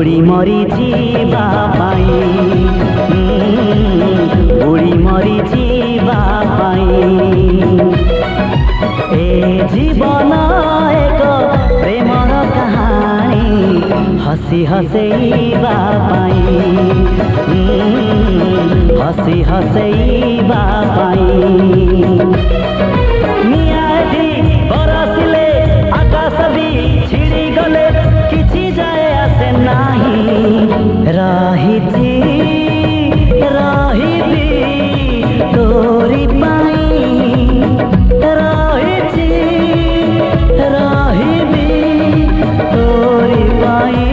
बुड़ी मरी जीवा पाई बुड़ी मरी जीवा पाई ए जीवन एक प्रेमर कहानी हसी हसैबा पाई हसी हसैबा पाई मियादी बरसिले आकाश भी छिड़ी गले किछि जाए आसे नाही रहिथि रहिथि तोरी पाई रहिथि रहिबि तोरी पाई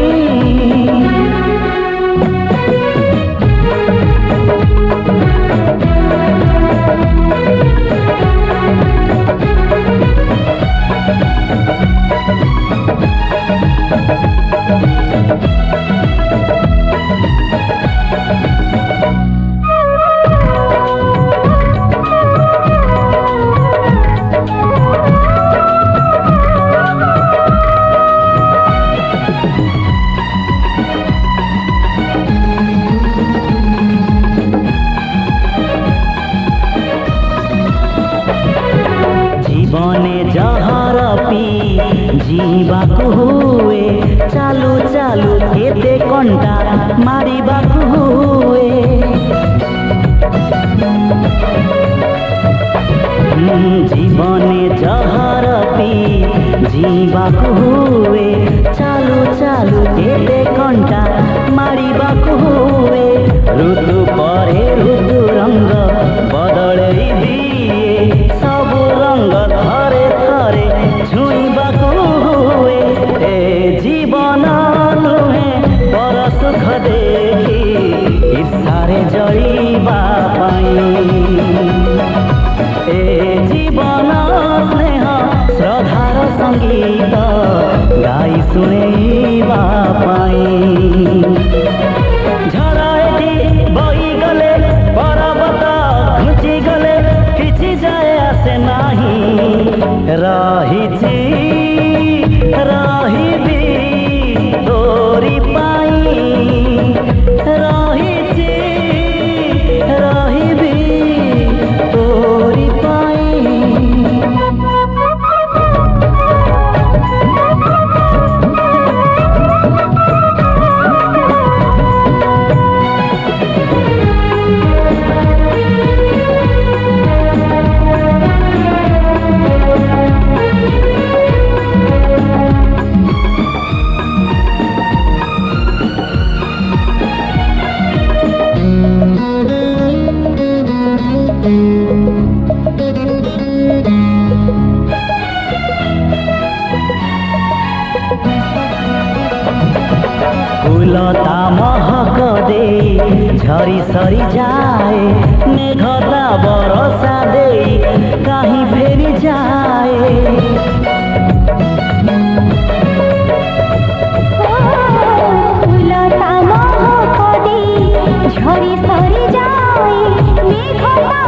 जीवने जहर पी जीवाकु हुए चालू चालू केते कंटा मारिबाकु हुए जीवने जहर पी जीवाकु हुए चालू चालू केते कंटा मारिबाकु हुए ऋतु परे ऋतु रंग बदलई दिए सब रंग थरे थरे छुईबाकु हुए ए जीवन नुहे पर सुख देखी ईर्षारे जळीबा पाई ए जीवन स्नेह श्रद्धार संगीत गाई शुणेबा पाई झड़ाएटी बही गले पर्वत घुची गले किछि जाए आसे नाही रहिछि रहिबि तोरी पाई रहिछि रहिबि तोरी पाई फूलता महक दे झरी सरी जाए मेघता बरसा दे कहीं फेरी जाए फूलता महक दे झरी सरी जाए मेघता